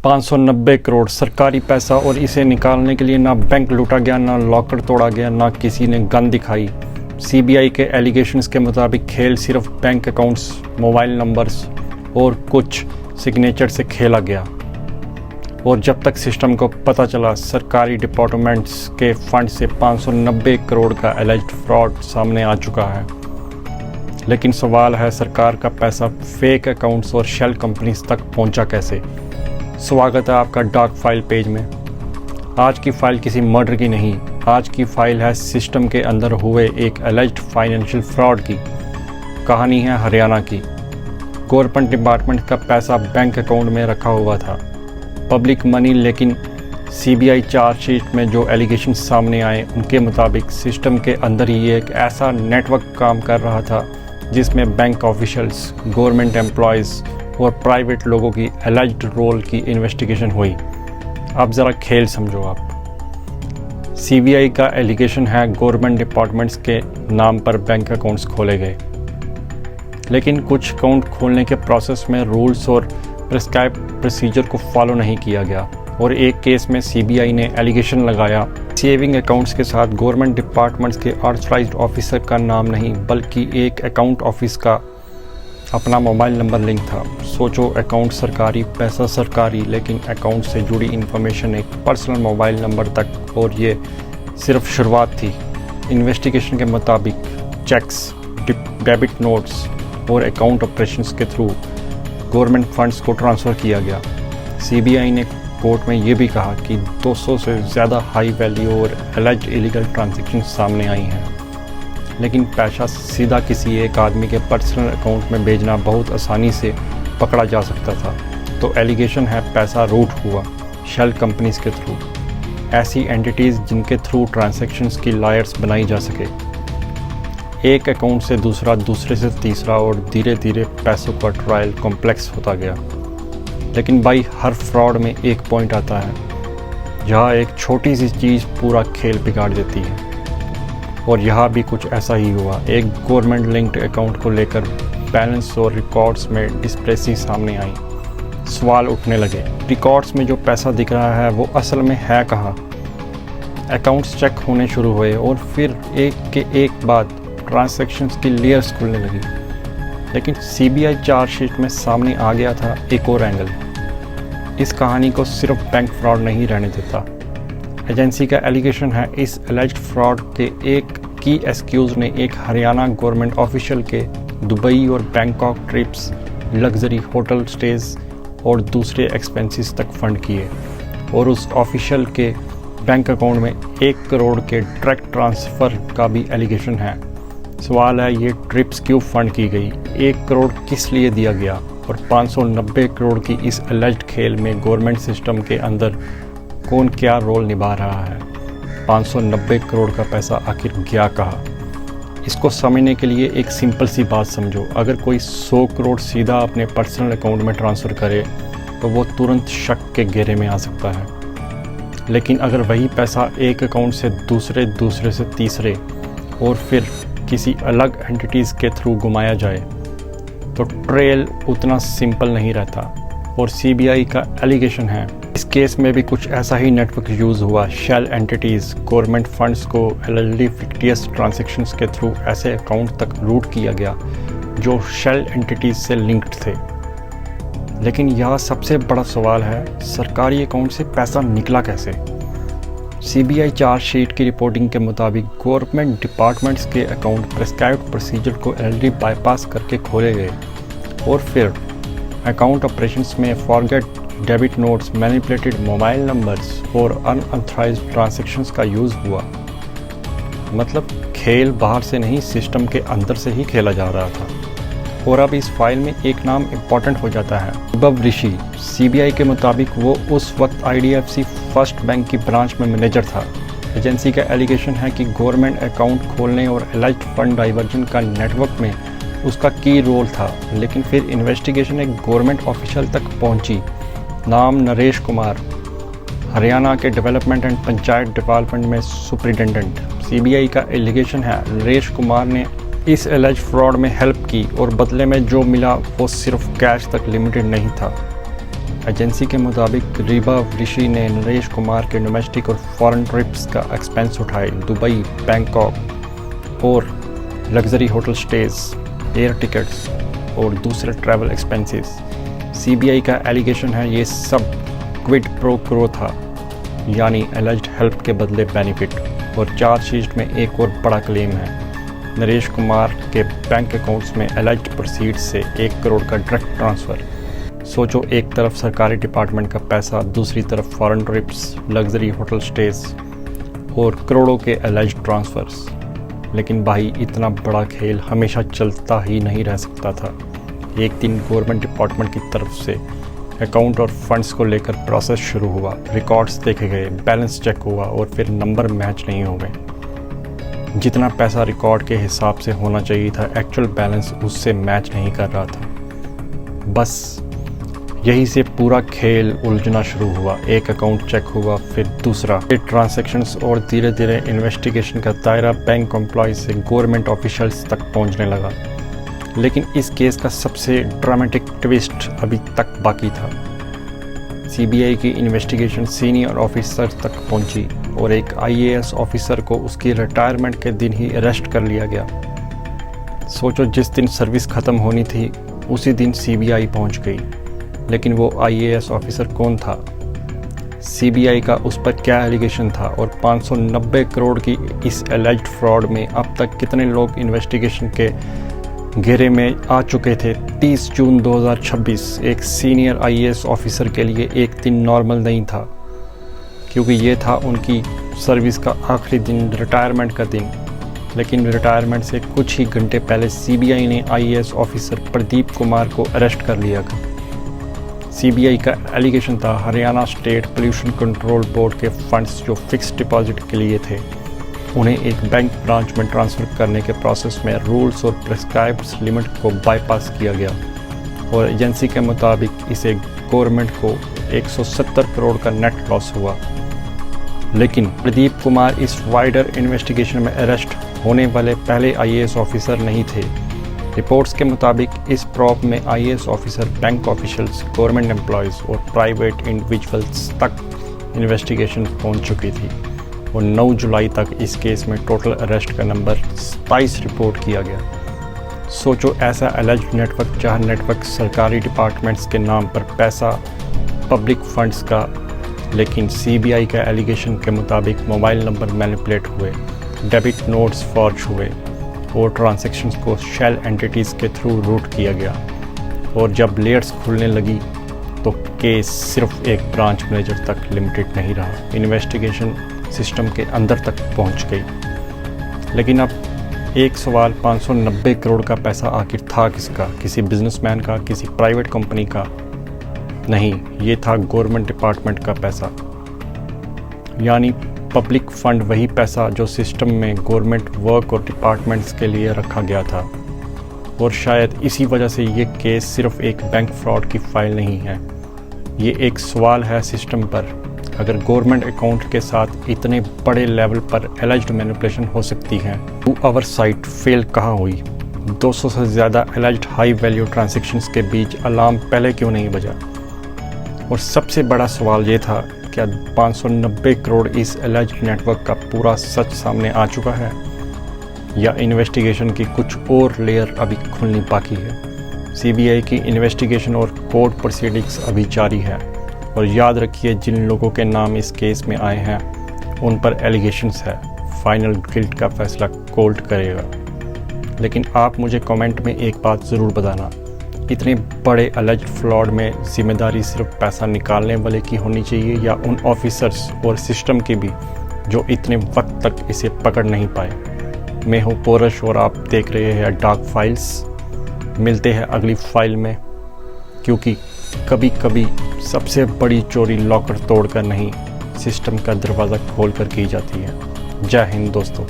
590 करोड़ सरकारी पैसा, और इसे निकालने के लिए ना बैंक लूटा गया, ना लॉकर तोड़ा गया, ना किसी ने गन दिखाई। सीबीआई के एलिगेशंस के मुताबिक खेल सिर्फ बैंक अकाउंट्स, मोबाइल नंबर्स और कुछ सिग्नेचर से खेला गया। और जब तक सिस्टम को पता चला, सरकारी डिपार्टमेंट्स के फंड से 590 करोड़ का एलिज्ड फ्रॉड सामने आ चुका है। लेकिन सवाल है, सरकार का पैसा फेक अकाउंट्स और शेल कंपनीज तक पहुंचा कैसे? स्वागत है आपका डार्क फाइल पेज में। आज की फाइल किसी मर्डर की नहीं, आज की फाइल है सिस्टम के अंदर हुए एक एलिज्ड फाइनेंशियल फ्रॉड की। कहानी है हरियाणा की। गवर्नमेंट डिपार्टमेंट का पैसा बैंक अकाउंट में रखा हुआ था, पब्लिक मनी। लेकिन सीबीआई चार्जशीट में जो एलिगेशन सामने आए, उनके मुताबिक सिस्टम के अंदर ही एक ऐसा नेटवर्क काम कर रहा था जिसमें बैंक ऑफिशियल्स, गवर्नमेंट एम्प्लॉयज़ और प्राइवेट लोगों की एलिज्ड रोल की इन्वेस्टिगेशन हुई। अब ज़रा खेल समझो आप। सीबीआई का एलिगेशन है गवर्नमेंट डिपार्टमेंट्स के नाम पर बैंक अकाउंट्स खोले गए, लेकिन कुछ अकाउंट खोलने के प्रोसेस में रूल्स और प्रिस्क्राइब प्रोसीजर को फॉलो नहीं किया गया। और एक केस में सीबीआई ने एलिगेशन लगाया, सेविंग अकाउंट्स के साथ गवर्नमेंट डिपार्टमेंट्स के ऑथराइज्ड ऑफिसर का नाम नहीं, बल्कि एक अकाउंट ऑफिस का अपना मोबाइल नंबर लिंक था। सोचो, अकाउंट सरकारी, पैसा सरकारी, लेकिन अकाउंट से जुड़ी इन्फॉर्मेशन एक पर्सनल मोबाइल नंबर तक। और ये सिर्फ शुरुआत थी। इन्वेस्टिगेशन के मुताबिक चेक्स, डेबिट नोट्स और अकाउंट ऑपरेशंस के थ्रू गवर्नमेंट फंड्स को ट्रांसफ़र किया गया। सीबीआई ने कोर्ट में ये भी कहा कि 200 से ज़्यादा हाई वैल्यू और एलिज्ड इलीगल ट्रांजैक्शन सामने आई हैं, लेकिन पैसा सीधा किसी एक आदमी के पर्सनल अकाउंट में भेजना बहुत आसानी से पकड़ा जा सकता था। तो एलिगेशन है पैसा रूट हुआ शेल कंपनीज के थ्रू, ऐसी एंटिटीज़ जिनके थ्रू ट्रांजैक्शंस की लायर्स बनाई जा सके। एक अकाउंट से दूसरा, दूसरे से तीसरा, और धीरे धीरे पैसों का ट्रायल कॉम्प्लेक्स होता गया। लेकिन भाई, हर फ्रॉड में एक पॉइंट आता है जहाँ एक छोटी सी चीज़ पूरा खेल बिगाड़ देती है। और यहाँ भी कुछ ऐसा ही हुआ। एक गवर्नमेंट लिंक्ड अकाउंट को लेकर बैलेंस और रिकॉर्ड्स में डिस्प्रेसी सामने आई। सवाल उठने लगे, रिकॉर्ड्स में जो पैसा दिख रहा है वो असल में है कहाँ? अकाउंट्स चेक होने शुरू हुए और फिर एक के एक बाद ट्रांजैक्शंस की लेयर्स खुलने लगी। लेकिन सीबीआई चार्जशीट में सामने आ गया था एक और एंगल। इस कहानी को सिर्फ बैंक फ्रॉड नहीं रहने देता। एजेंसी का एलिगेशन है, इस एलिज्ड फ्रॉड के एक की एक्सक्यूज ने एक हरियाणा गवर्नमेंट ऑफिशियल के दुबई और Bangkok trips, luxury hotel stage और दूसरे एक्सपेंसेस तक फंड किए। और उस ऑफिशियल के बैंक अकाउंट में 1 करोड़ के डायरेक्ट ट्रांसफ़र का भी एलिगेशन है। सवाल है, ये ट्रिप्स क्यों फंड की गई? 1 करोड़ किस लिए दिया गया? और 590 करोड़ की इस एलिज्ड खेल में गवर्नमेंट सिस्टम के अंदर कौन क्या रोल निभा रहा है? 590 करोड़ का पैसा आखिर गया कहाँ? इसको समझने के लिए एक सिंपल सी बात समझो। अगर कोई 100 करोड़ सीधा अपने पर्सनल अकाउंट में ट्रांसफ़र करे तो वो तुरंत शक के घेरे में आ सकता है। लेकिन अगर वही पैसा एक अकाउंट से दूसरे, दूसरे से तीसरे और फिर किसी अलग एंटिटीज़ के थ्रू घुमाया जाए तो ट्रेल उतना सिंपल नहीं रहता। और सीबीआई का एलिगेशन है, इस केस में भी कुछ ऐसा ही नेटवर्क यूज़ हुआ। शेल एंटिटीज़, गवर्नमेंट फंड्स को एलिजिबल फिक्टियस ट्रांजैक्शंस के थ्रू ऐसे अकाउंट तक रूट किया गया जो शेल एंटिटीज़ से लिंक्ड थे। लेकिन यह सबसे बड़ा सवाल है, सरकारी अकाउंट से पैसा निकला कैसे? सीबीआई चार्जशीट की रिपोर्टिंग के मुताबिक गवर्नमेंट डिपार्टमेंट्स के अकाउंट प्रिस्क्राइब्ड प्रोसीजर को एलडी बाईपास करके खोले गए। और फिर अकाउंट ऑपरेशंस में forget debit notes, manipulated mobile numbers और अनऑथराइज्ड ट्रांजैक्शंस का यूज़ हुआ। मतलब खेल बाहर से नहीं, सिस्टम के अंदर से ही खेला जा रहा था। और अब इस फाइल में एक नाम इम्पॉर्टेंट हो जाता है, वैभव ऋषि। सीबीआई के मुताबिक वो उस वक्त आईडीएफसी फर्स्ट बैंक की ब्रांच में मैनेजर था। एजेंसी का एलिगेशन है कि गवर्नमेंट अकाउंट खोलने और एलिज्ड फंड डाइवर्जन का नेटवर्क में उसका की रोल था। लेकिन फिर इन्वेस्टिगेशन एक गवर्नमेंट ऑफिशियल तक पहुंची, नाम नरेश कुमार, हरियाणा के डेवलपमेंट एंड पंचायत डिपार्टमेंट में सुपरिटेंडेंट। सीबीआई का एलिगेशन है, नरेश कुमार ने इस एलिज्ड फ्रॉड में हेल्प की और बदले में जो मिला वो सिर्फ कैश तक लिमिटेड नहीं था। एजेंसी के मुताबिक रीबा ऋषि ने नरेश कुमार के डोमेस्टिक और फॉरेन ट्रिप्स का एक्सपेंस उठाए। दुबई, बैंकॉक और luxury hotel stage, air tickets और दूसरे ट्रैवल एक्सपेंसेस। सीबीआई का एलिगेशन है ये सब क्विड प्रो क्रो था, यानी एलिज्ड हेल्प के बदले बेनिफिट। और चार्जशीट में एक और बड़ा क्लेम है, नरेश कुमार के बैंक अकाउंट्स में एलिज्ड प्रोसीड्स से 1 करोड़ का डायरेक्ट ट्रांसफ़र। सोचो, एक तरफ सरकारी डिपार्टमेंट का पैसा, दूसरी तरफ foreign trips, luxury hotel stage और करोड़ों के एलिज्ड ट्रांसफ़र्स। लेकिन भाई, इतना बड़ा खेल हमेशा चलता ही नहीं रह सकता था। एक दिन गवर्नमेंट डिपार्टमेंट की तरफ से अकाउंट और फंड्स को लेकर प्रोसेस शुरू हुआ। रिकॉर्ड्स देखे गए, बैलेंस चेक हुआ और फिर नंबर मैच नहीं हो गए। जितना पैसा रिकॉर्ड के हिसाब से होना चाहिए था, एक्चुअल बैलेंस उससे मैच नहीं कर रहा था। बस यही से पूरा खेल उलझना शुरू हुआ। एक अकाउंट चेक हुआ, फिर दूसरा, फिर ट्रांजैक्शंस और धीरे धीरे इन्वेस्टिगेशन का दायरा बैंक एम्प्लॉय से गवर्नमेंट ऑफिशियल्स तक पहुंचने लगा। लेकिन इस केस का सबसे ड्रामेटिक ट्विस्ट अभी तक बाकी था। सीबीआई की इन्वेस्टिगेशन सीनियर ऑफिसर तक पहुंची और एक आईएएस ऑफिसर को उसकी रिटायरमेंट के दिन ही अरेस्ट कर लिया गया। सोचो, जिस दिन सर्विस ख़त्म होनी थी उसी दिन सीबीआई पहुंच गई। लेकिन वो आईएएस ऑफिसर कौन था? सीबीआई का उस पर क्या एलिगेशन था? और 590 करोड़ की इस एलिज्ड फ्रॉड में अब तक कितने लोग इन्वेस्टिगेशन के घेरे में आ चुके थे? 30 जून 2026 एक सीनियर आईएएस ऑफिसर के लिए एक दिन नॉर्मल नहीं था, क्योंकि ये था उनकी सर्विस का आखिरी दिन, रिटायरमेंट का दिन। लेकिन रिटायरमेंट से कुछ ही घंटे पहले सीबीआई ने आईएएस ऑफिसर प्रदीप कुमार को अरेस्ट कर लिया था। सीबीआई का एलिगेशन था Haryana state pollution control board के फंड्स जो फिक्स्ड डिपॉजिट के लिए थे, उन्हें एक बैंक ब्रांच में ट्रांसफ़र करने के प्रोसेस में रूल्स और प्रिस्क्राइब्ड लिमिट को बाईपास किया गया। और एजेंसी के मुताबिक इसे गवर्नमेंट को 170 करोड़ का नेट लॉस हुआ। लेकिन प्रदीप कुमार इस वाइडर इन्वेस्टिगेशन में अरेस्ट होने वाले पहले आईएएस ऑफिसर नहीं थे। रिपोर्ट्स के मुताबिक इस प्रॉब में IAS officer, bank officials, government employees और प्राइवेट इंडिविजुअल्स तक इन्वेस्टिगेशन पहुंच चुकी थी। और 9 जुलाई तक इस केस में टोटल अरेस्ट का नंबर 27 रिपोर्ट किया गया। सोचो, ऐसा एलिज्ड नेटवर्क, जहां नेटवर्क सरकारी डिपार्टमेंट्स के नाम पर पैसा, पब्लिक फंड्स का, लेकिन सीबीआई का एलिगेशन के मुताबिक मोबाइल नंबर मैनिपुलेट हुए, डेबिट नोट्स फॉर्ज हुए और ट्रांजैक्शंस को शेल एंटिटीज़ के थ्रू रूट किया गया। और जब लेयर्स खुलने लगी तो केस सिर्फ एक ब्रांच मैनेजर तक लिमिटेड नहीं रहा, इन्वेस्टिगेशन सिस्टम के अंदर तक पहुंच गई। लेकिन अब एक सवाल, 590 करोड़ का पैसा आखिर था किसका? किसी बिजनेसमैन का, किसी प्राइवेट कंपनी का? नहीं, ये था गवर्नमेंट डिपार्टमेंट का पैसा, यानी पब्लिक फंड, वही पैसा जो सिस्टम में गवर्नमेंट वर्क और डिपार्टमेंट्स के लिए रखा गया था। और शायद इसी वजह से ये केस सिर्फ एक बैंक फ्रॉड की फाइल नहीं है, ये एक सवाल है सिस्टम पर। अगर गवर्नमेंट अकाउंट के साथ इतने बड़े लेवल पर एलिज्ड मैनिपुलेशन हो सकती है, टू आवर साइट फेल कहाँ हुई? 200 से ज़्यादा एलिज्ड हाई वैल्यू ट्रांजैक्शंस के बीच अलार्म पहले क्यों नहीं बजा? और सबसे बड़ा सवाल ये था, क्या 590 करोड़ इस एलिज्ड नेटवर्क का पूरा सच सामने आ चुका है, या इन्वेस्टिगेशन की कुछ और लेयर अभी खुलनी बाकी है? सीबीआई की इन्वेस्टिगेशन और कोर्ट प्रोसीडिंग्स अभी जारी है। और याद रखिए, जिन लोगों के नाम इस केस में आए हैं उन पर एलिगेशंस है, फाइनल गिल्ट का फैसला कोर्ट करेगा। लेकिन आप मुझे कमेंट में एक बात ज़रूर बताना, इतने बड़े एलिज्ड फ्रॉड में जिम्मेदारी सिर्फ पैसा निकालने वाले की होनी चाहिए, या उन ऑफिसर्स और सिस्टम की भी जो इतने वक्त तक इसे पकड़ नहीं पाए? मैं हूँ पोरश और आप देख रहे हैं डार्क फाइल्स। मिलते हैं अगली फाइल में, क्योंकि कभी कभी सबसे बड़ी चोरी लॉकर तोड़कर नहीं, सिस्टम का दरवाज़ा खोल कर की जाती है। जय हिंद दोस्तों।